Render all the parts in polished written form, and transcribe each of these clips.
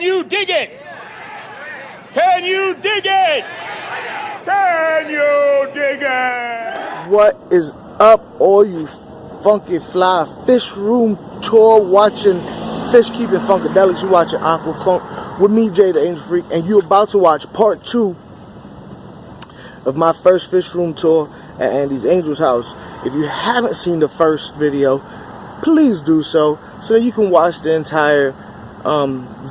you dig it? Can you dig it? Can you dig it? What is up, all you funky fly fish room tour watching fish keeping funkadelics? You watching Aqua Funk with me, Jay the Angel Freak, and you're about to watch part 2 of my first fish room tour at Andy's Angel's house. If you haven't seen the first video, please do so that you can watch the entire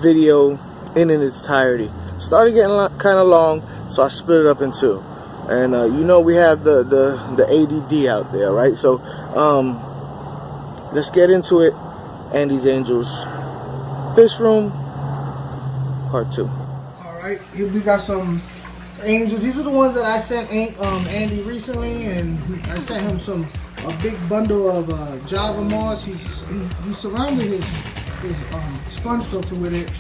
video in its entirety. Started getting kind of long, so I split it up in 2. And you know we have the ADD out there, right? So let's get into it. Andy's Angels fish room part 2. All right, here we got some angels. These are the ones that I sent Andy recently, and I sent him a big bundle of Java moss. He surrounded his sponge filter with it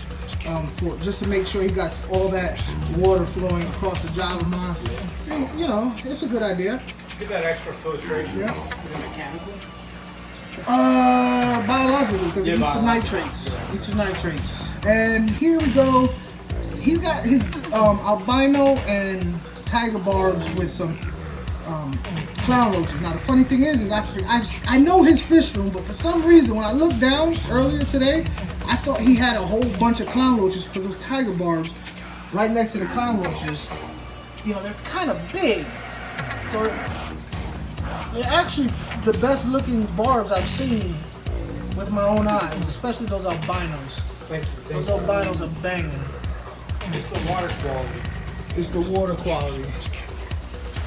just to make sure he got all that water flowing across the Java moss. And, you know, it's a good idea. Get that extra filtration. Yeah. Is it mechanical? Biological, because it eats the nitrates. Eats the nitrates. And here we go. He's got his albino and tiger barbs with some clown roaches. Now the funny thing is I know his fish room, but for some reason when I looked down earlier today, I thought he had a whole bunch of clown roaches because those tiger barbs right next to the clown roaches, you know, they're kind of big. So they're actually the best looking barbs I've seen with my own eyes, especially those albinos. Thank you. Those albinos are banging. It's the water quality. It's the water quality.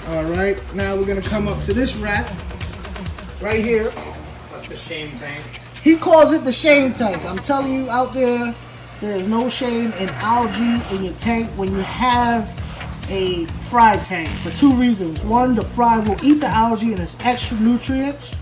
All right, now we're gonna come up to this rat right here. That's the shame tank. He calls it the shame tank. I'm telling you out there, there's no shame in algae in your tank when you have a fry tank for 2 reasons. One, the fry will eat the algae and its extra nutrients.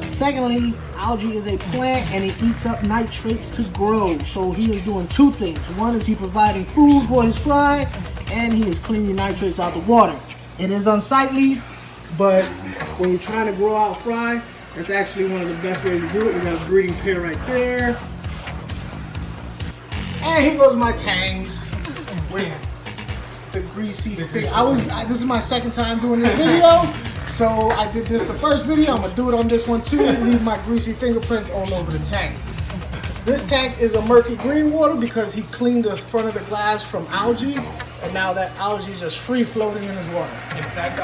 Secondly, algae is a plant and it eats up nitrates to grow. So he is doing 2 things. One is he providing food for his fry, and he is cleaning nitrates out the water. It is unsightly, but when you're trying to grow out fry, that's actually one of the best ways to do it. We got a breeding pair right there. And here goes my tangs with the greasy finger. This is my second time doing this video. So I did this the first video, I'm gonna do it on this one too, leave my greasy fingerprints all over the tank. This tank is a murky green water because he cleaned the front of the glass from algae, and now that algae is just free floating in his water. In fact,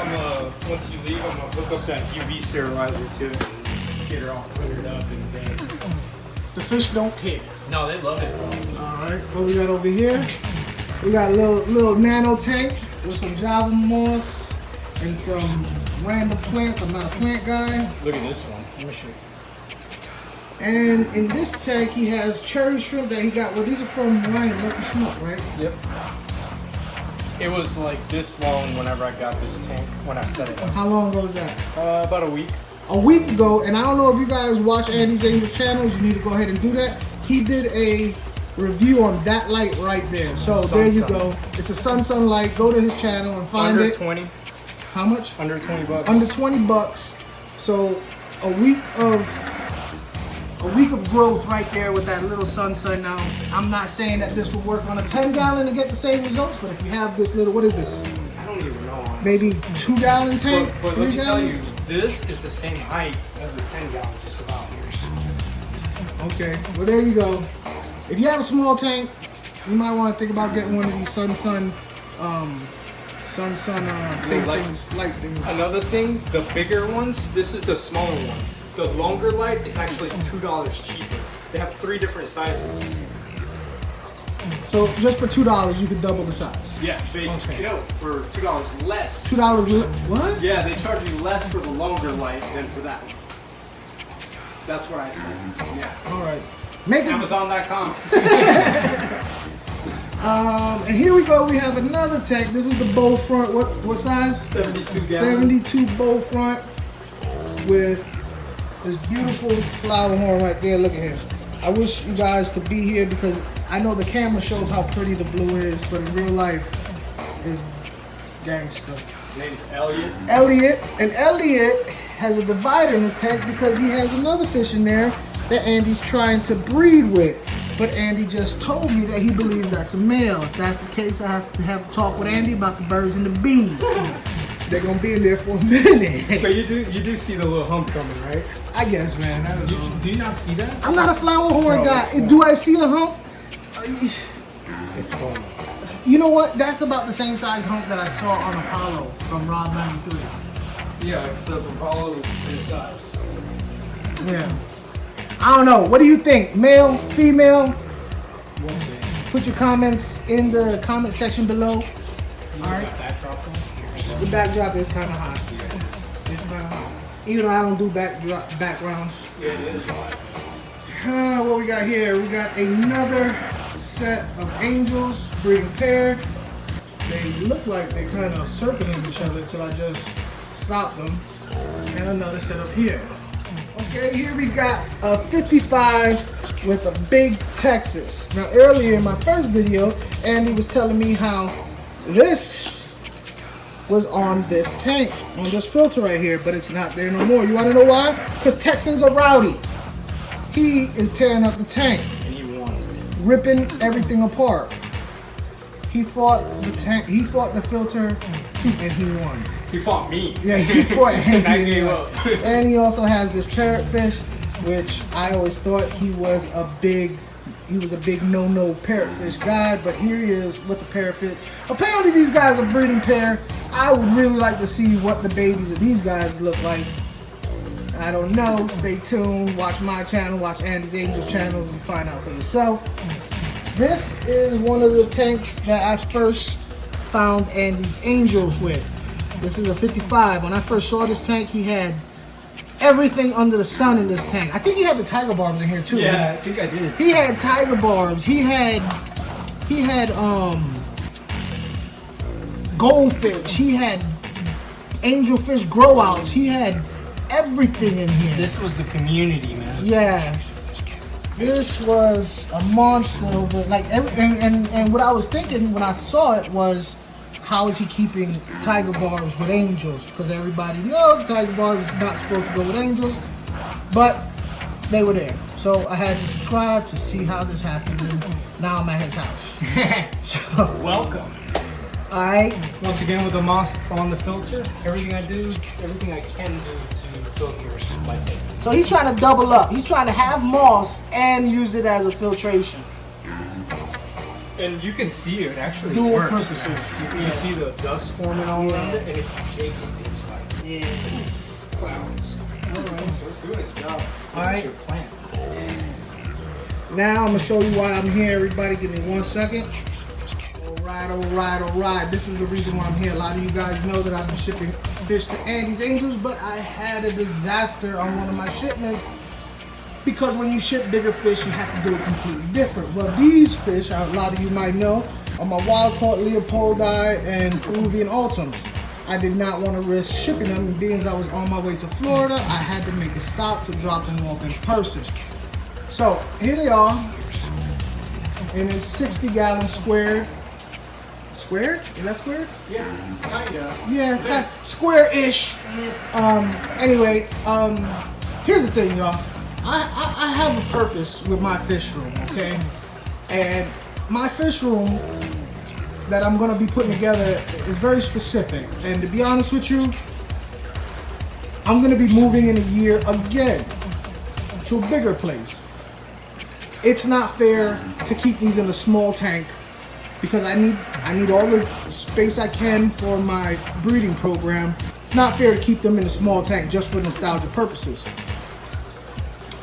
once you leave, I'm gonna hook up that UV sterilizer to it and get her all cleared up and then. The fish don't care. No, they love it. Alright, what we got over here? We got a little nano tank with some Java moss and some random plants. I'm not a plant guy. Look at this one. Let me show you. And in this tank, he has cherry shrimp that he got. Well, these are from Ryan Lucky Schmuck, right? Yep. It was like this long whenever I got this tank, when I set it up. How long ago was that? About a week. A week ago, and I don't know if you guys watch Andy's Angels channels, you need to go ahead and do that. He did a review on that light right there. So there you go. It's a sun light. Go to his channel and find it. Under 20. How much? Under 20 bucks. Under 20 bucks. So a week of growth right there with that little sun. Now, I'm not saying that this will work on a 10-gallon to get the same results, but if you have this little, what is this? I don't even know. Maybe 2-gallon tank? But let me tell you, this is the same height as the 10-gallon, just about. Okay, well there you go. If you have a small tank, you might want to think about getting one of these light things. Another thing, the bigger ones, this is the smaller one. The longer light is actually $2 cheaper. They have 3 different sizes. So just for $2, you could double the size. Yeah, basically. Okay. No, for $2 less. What? Yeah, they charge you less for the longer light than for that one. That's what I said. Yeah. All right. Amazon.com. And here we go. We have another tank. This is the bow front. What size? 72 gallon. 72 bow front with this beautiful flower horn right there. Look at him. I wish you guys could be here because I know the camera shows how pretty the blue is, but in real life, it's gangster. His name's Elliot. Elliot has a divider in his tank because he has another fish in there that Andy's trying to breed with. But Andy just told me that he believes that's a male. If that's the case, I have to have a talk with Andy about the birds and the bees. They're gonna be in there for a minute. But you do see the little hump coming, right? I guess, man. I don't know. Do you not see that? I'm not a flower horn guy. Do I see a hump? It's fun. You know what? That's about the same size hump that I saw on Apollo from Rob 93. Yeah, except Apollo is his size. Yeah. I don't know. What do you think? Male, female? We'll see. Put your comments in the comment section below. All right. The backdrop is kind of hot. It's kind of hot. Even though I don't do backgrounds. Yeah, it is hot. What we got here? We got another set of angels, breeding pair. They look like they kind of circling each other until I just stop them. And another set up here. Okay, here we got a 55 with a big Texas. Now earlier in my first video, Andy was telling me how this was on this tank, on this filter right here, but it's not there no more. You want to know why? Because Texans are rowdy. He is tearing up the tank, And he won. ripping everything apart. He fought the tank, he fought the filter, and he won. He fought me. Yeah, he fought And I Andy. gave up. And he also has this parrotfish, which I always thought he was a big no parrotfish guy, but here he is with the parrotfish. Apparently these guys are breeding pair. I would really like to see what the babies of these guys look like. I don't know. Stay tuned. Watch my channel. Watch Andy's Angels channel. You find out for yourself. This is one of the tanks that I first found Andy's Angels with. This is a 55. When I first saw this tank, he had everything under the sun in this tank. I think he had the tiger barbs in here too. Yeah, I think I did. He had tiger barbs. He had goldfish. He had angelfish grow outs. He had everything in here. This was the community, man. Yeah. This was a monster, but like and what I was thinking when I saw it was, how is he keeping tiger barbs with angels? Because everybody knows tiger barbs is not supposed to go with angels, but they were there. So I had to subscribe to see how this happened, and now I'm at his house. So, Welcome. alright. Once again with the moss on the filter, everything I do, everything I can do to filter my takes. So he's trying to double up. He's trying to have moss and use it as a filtration. And you can see it actually Dual works. purposes. You see the dust forming all around it, and it's shaking inside. Yeah. Clouds. Alright. So it's doing its job. Alright. What's your plan? Now I'm gonna show you why I'm here. Everybody give me 1 second. Alright. This is the reason why I'm here. A lot of you guys know that I've been shipping fish to Andy's Angels, but I had a disaster on one of my shipments, because when you ship bigger fish, you have to do it completely different. Well, these fish, a lot of you might know, are my wild-caught Leopoldi and Peruvian Ultims. I did not want to risk shipping them, and being as I was on my way to Florida, I had to make a stop to drop them off in person. So, here they are, in a 60-gallon square. Square? Is that square? Yeah, kinda. Yeah, square-ish. Anyway, here's the thing, y'all. I have a purpose with my fish room, okay? And my fish room that I'm gonna be putting together is very specific. And to be honest with you, I'm gonna be moving in a year again to a bigger place. It's not fair to keep these in a small tank, because I need all the space I can for my breeding program. It's not fair to keep them in a small tank just for nostalgia purposes.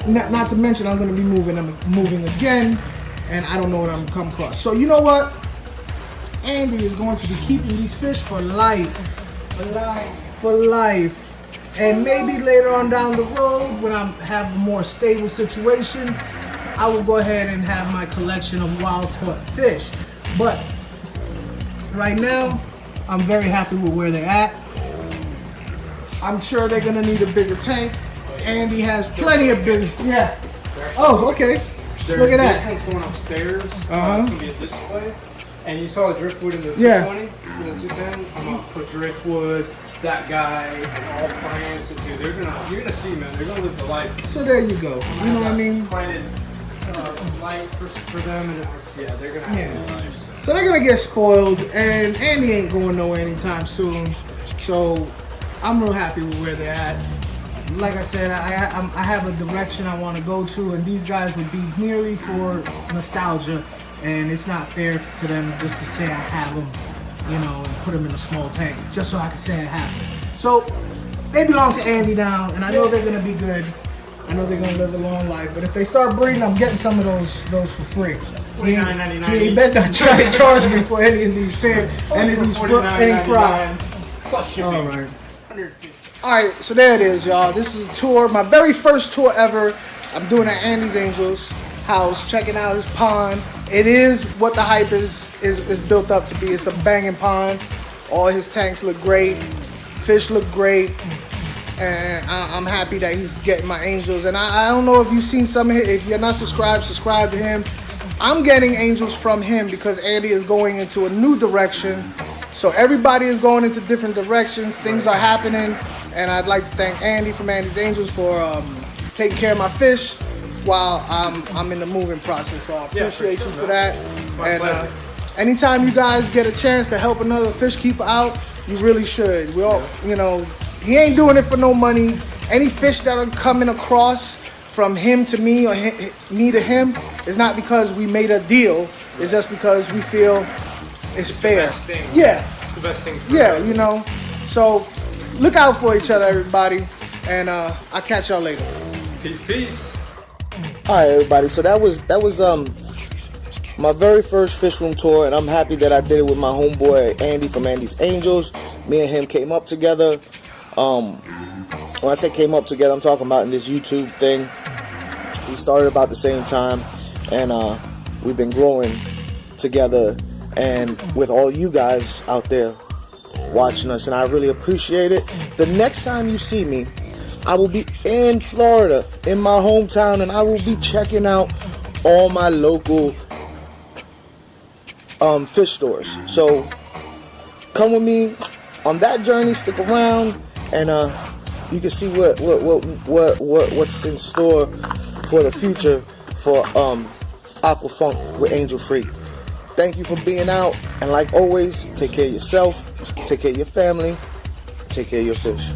Not to mention I'm going to be moving again, and I don't know what I'm going to come across. So you know what? Andy is going to be keeping these fish for life. For life. And maybe later on down the road, when I have a more stable situation, I will go ahead and have my collection of wild-caught fish. But right now, I'm very happy with where they're at. I'm sure they're gonna need a bigger tank. Andy has plenty of big. Yeah. Oh, okay. Look at that. This one's going upstairs. It's gonna be a display. And you saw the driftwood in the 220, in the 210. I'm gonna put driftwood, that guy, and all plants. And dude, you're gonna see, man. They're gonna live the life. So there you go. You know what I mean? Planted light for them, and yeah, they're gonna have to life. So they're gonna get spoiled, and Andy ain't going nowhere anytime soon. So I'm real happy with where they're at. Like I said, I have a direction I want to go to, and these guys would be merely for nostalgia, and it's not fair to them just to say I have them, you know, and put them in a small tank just so I can say I have them. So they belong to Andy now, and I know they're gonna be good. I know they're gonna live a long life, but if they start breeding, I'm getting some of those for free. He better not try to charge me for any of these pairs, any prop. Plus shipping. All right. All right, so there it is, y'all. This is a tour, my very first tour ever. I'm doing at Andy's Angels house, checking out his pond. It is what the hype is built up to be. It's a banging pond. All his tanks look great. Fish look great. And I'm happy that he's getting my angels. And I don't know if you've seen some of it. If you're not subscribed, subscribe to him. I'm getting angels from him because Andy is going into a new direction. So everybody is going into different directions. Things are happening. And I'd like to thank Andy from Andy's Angels for taking care of my fish while I'm in the moving process. So I appreciate you for that. And anytime you guys get a chance to help another fish keeper out, you really should. We all, you know, he ain't doing it for no money. Any fish that are coming across from him to me or me to him is not because we made a deal. It's just because we feel it's fair. The best thing. Yeah. It's the best thing for you know. So look out for each other, everybody. And I'll catch y'all later. Peace. All right, everybody. So that was my very first fish room tour, and I'm happy that I did it with my homeboy Andy from Andy's Angels. Me and him came up together. When I say came up together, I'm talking about in this YouTube thing. We started about the same time, and we've been growing together, and with all you guys out there watching us, and I really appreciate it. The next time you see me, I will be in Florida, in my hometown, and I will be checking out all my local fish stores. So come with me on that journey. Stick around, and you can see what's in store for the future for Aquafunk with Angel Free. Thank you for being out, and like always, take care of yourself, take care of your family, take care of your fish.